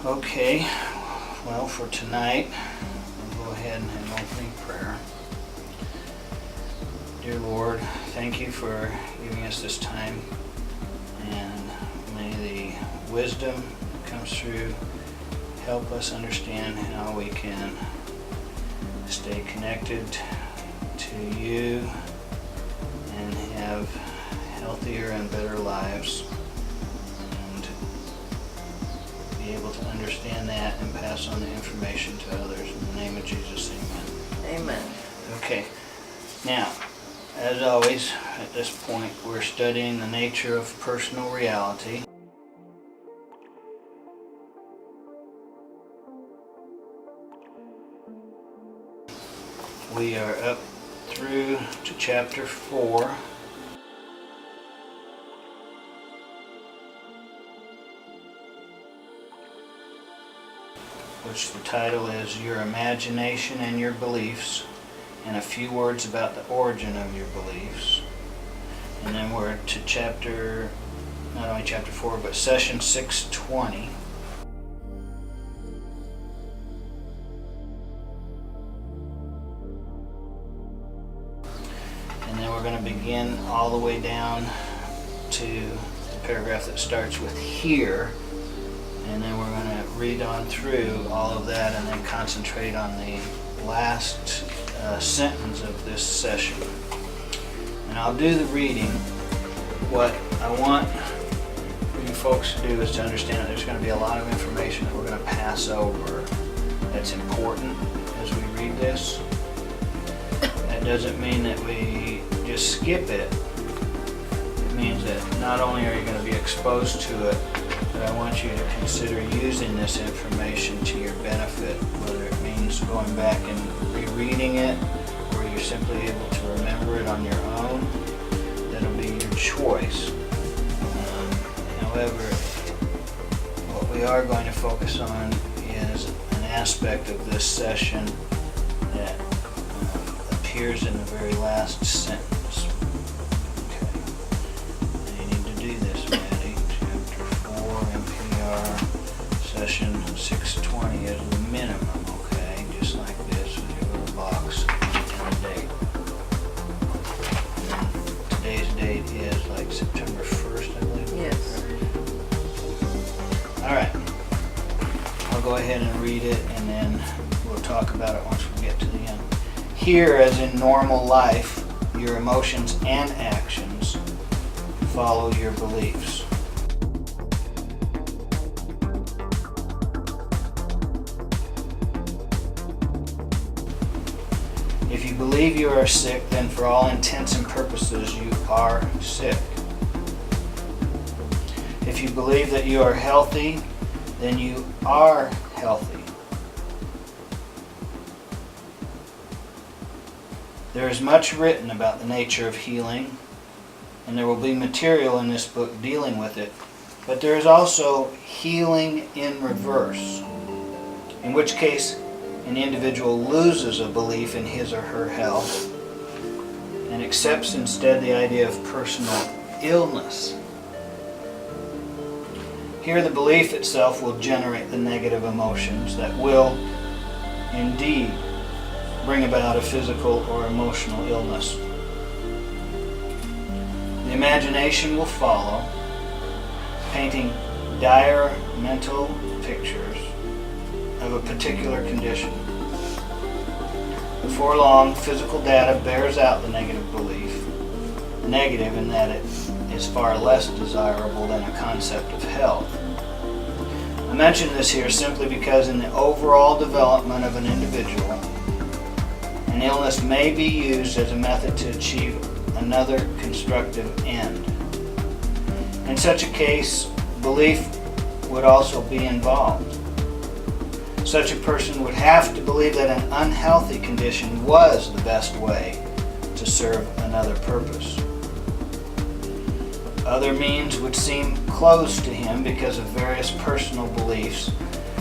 Okay, well, for tonight, we'll go ahead and have an opening prayer. Dear Lord, thank you for giving us this time, and may the wisdom that comes through help us understand how we can stay connected to you and have healthier and better lives, and be able to understand that and pass on the information to others. In the name of Jesus, amen. Amen. Okay, now, as always, at this point, we're studying the nature of personal reality. We are up through to chapter 4. Which the title is Your Imagination and Your Beliefs, and a few words about the origin of your beliefs. And then we're to not only chapter 4, but session 620. And then we're going to begin all the way down to the paragraph that starts with here. And then we're going to read on through all of that and then concentrate on the last sentence of this session. And I'll do the reading. What I want for you folks to do is to understand that there's going to be a lot of information that we're going to pass over that's important as we read this. That doesn't mean that we just skip it. It means that not only are you going to be exposed to it, but I want you to consider using this information to your benefit, whether it means going back and rereading it, or you're simply able to remember it on your own. That'll be your choice. However, what we are going to focus on is an aspect of this session that appears in the very last sentence. Okay. Now you need to do this, Maddie. Chapter 4, MPR, session 620 is the minimum, okay? Just like this with your little box and a date. And today's date is like September 1st, I believe. Yes. Alright. I'll go ahead and read it, and then we'll talk about it once we get to the end. Here, as in normal life, your emotions and actions follow your beliefs. If you believe you are sick, then for all intents and purposes you are sick. If you believe that you are healthy, then you are healthy. There is much written about the nature of healing, and there will be material in this book dealing with it, but there is also healing in reverse, in which case an individual loses a belief in his or her health and accepts instead the idea of personal illness. Here the belief itself will generate the negative emotions that will indeed bring about a physical or emotional illness. The imagination will follow, painting dire mental pictures of a particular condition. Before long, physical data bears out the negative belief, negative in that it is far less desirable than a concept of health. I mention this here simply because in the overall development of an individual, an illness may be used as a method to achieve another constructive end. In such a case, belief would also be involved. Such a person would have to believe that an unhealthy condition was the best way to serve another purpose. Other means would seem closed to him because of various personal beliefs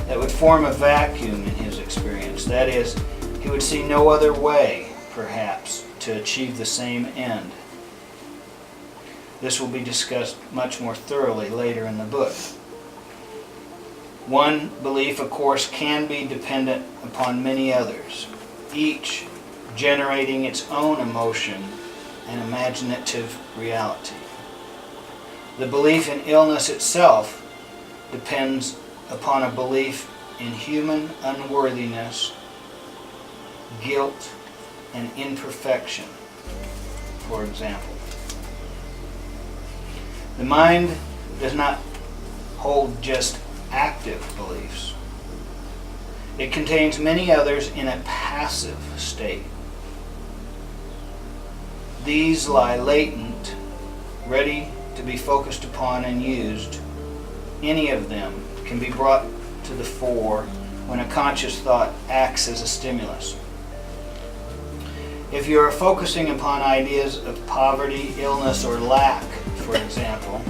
that would form a vacuum in his experience. That is, he would see no other way, perhaps, to achieve the same end. This will be discussed much more thoroughly later in the book. One belief, of course, can be dependent upon many others, each generating its own emotion and imaginative reality. The belief in illness itself depends upon a belief in human unworthiness, guilt, and imperfection, for example. The mind does not hold just active beliefs. It contains many others in a passive state. These lie latent, ready to be focused upon and used. Any of them can be brought to the fore when a conscious thought acts as a stimulus. If you are focusing upon ideas of poverty, illness, or lack, for example,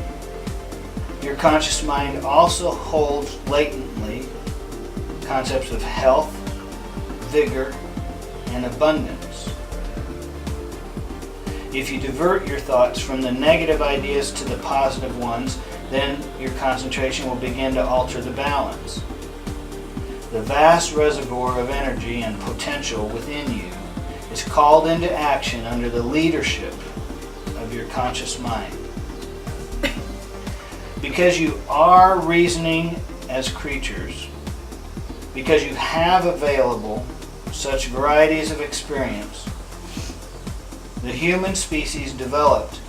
your conscious mind also holds latently concepts of health, vigor, and abundance. If you divert your thoughts from the negative ideas to the positive ones, then your concentration will begin to alter the balance. The vast reservoir of energy and potential within you is called into action under the leadership of your conscious mind. Because you are reasoning as creatures, because you have available such varieties of experience, the human species developed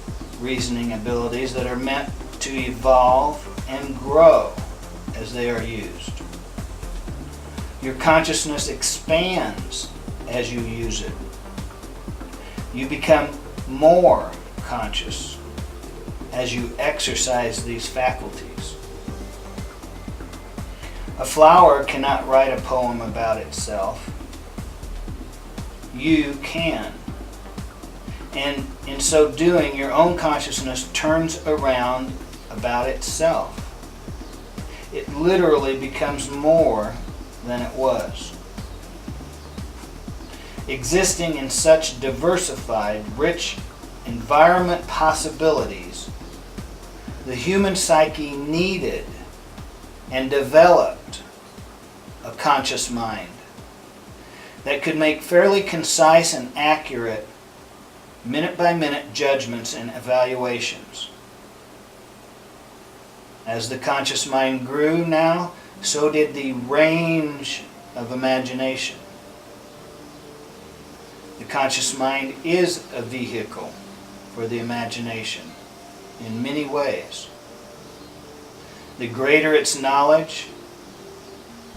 reasoning abilities that are meant to evolve and grow as they are used. Your consciousness expands as you use it. You become more conscious as you exercise these faculties. A flower cannot write a poem about itself. You can. And in so doing, your own consciousness turns around about itself. It literally becomes more than it was. Existing in such diversified, rich environment possibilities, the human psyche needed and developed a conscious mind that could make fairly concise and accurate minute-by-minute judgments and evaluations. As the conscious mind grew now, so did the range of imagination. The conscious mind is a vehicle for the imagination in many ways. The greater its knowledge,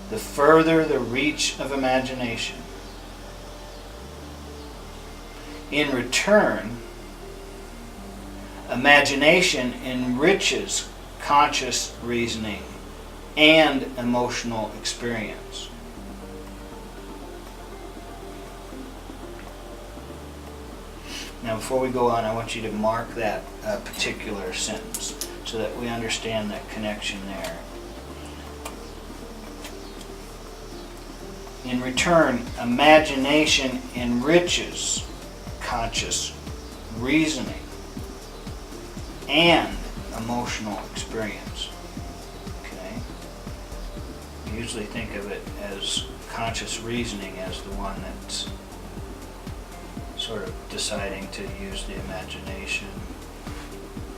the further the reach of imagination. In return, imagination enriches conscious reasoning and emotional experience. Now, before we go on, I want you to mark that particular sentence so that we understand that connection there. In return, imagination enriches conscious reasoning and emotional experience. Okay? We usually think of it as conscious reasoning as the one that's sort of deciding to use the imagination,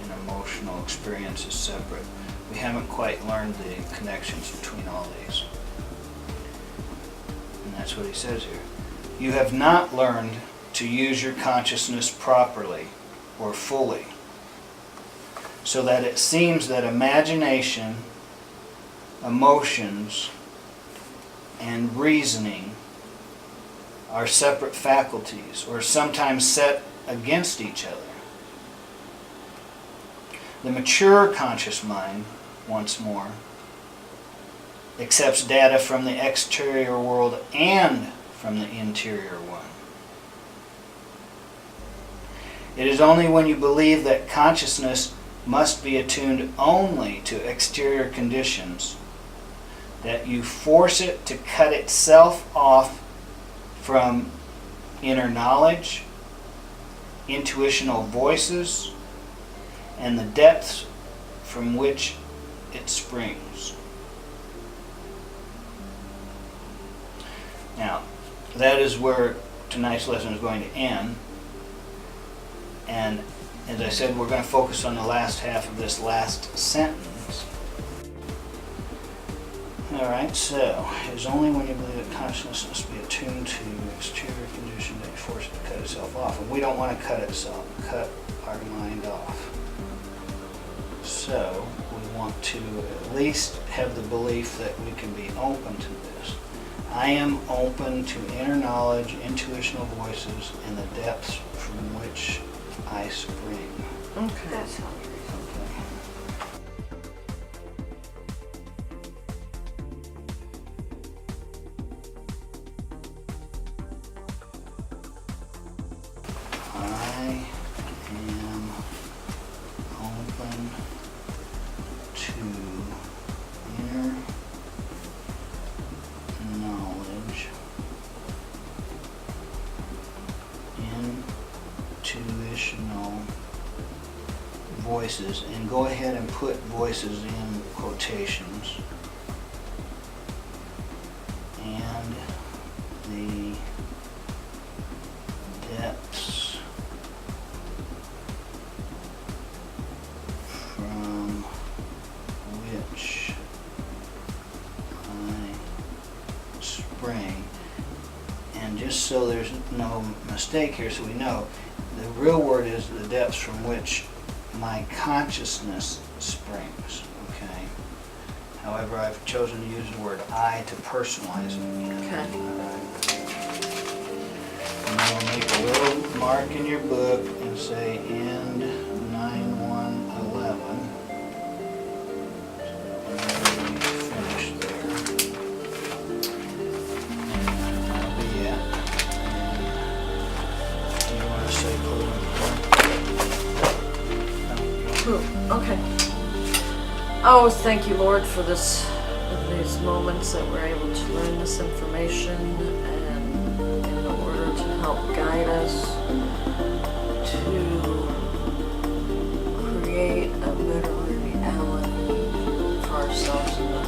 and emotional experience is separate. We haven't quite learned the connections between all these. And that's what he says here. You have not learned to use your consciousness properly or fully, so that it seems that imagination, emotions, and reasoning are separate faculties, or sometimes set against each other. The mature conscious mind, once more, accepts data from the exterior world and from the interior one. It is only when you believe that consciousness must be attuned only to exterior conditions that you force it to cut itself off from inner knowledge, intuitional voices, and the depths from which it springs. that is where tonight's lesson is going to end. And as I said, we're going to focus on the last half of this last sentence. Alright, so, it is only when you believe that consciousness must be attuned to exterior condition that you force it to cut itself off. And we don't want to cut our mind off. So, we want to at least have the belief that we can be open to this. I am open to inner knowledge, intuitional voices, and the depths from which I spring. Okay. That sounds reasonable. I am open to inner knowledge, intuitional voices, and go ahead and put voices in quotations, and the depths from which I spring. And just so there's no mistake here, so we know, the real word is the depths from which my consciousness springs, okay? However, I've chosen to use the word I to personalize it again. Okay. All right. And then we'll make a little mark in your book and say end 9/1/11. So we finish there. And that'll be it. And you want to say Ooh, okay. Oh, thank you, Lord, for these moments that we're able to learn this information, and in order to help guide us to create a better reality for ourselves and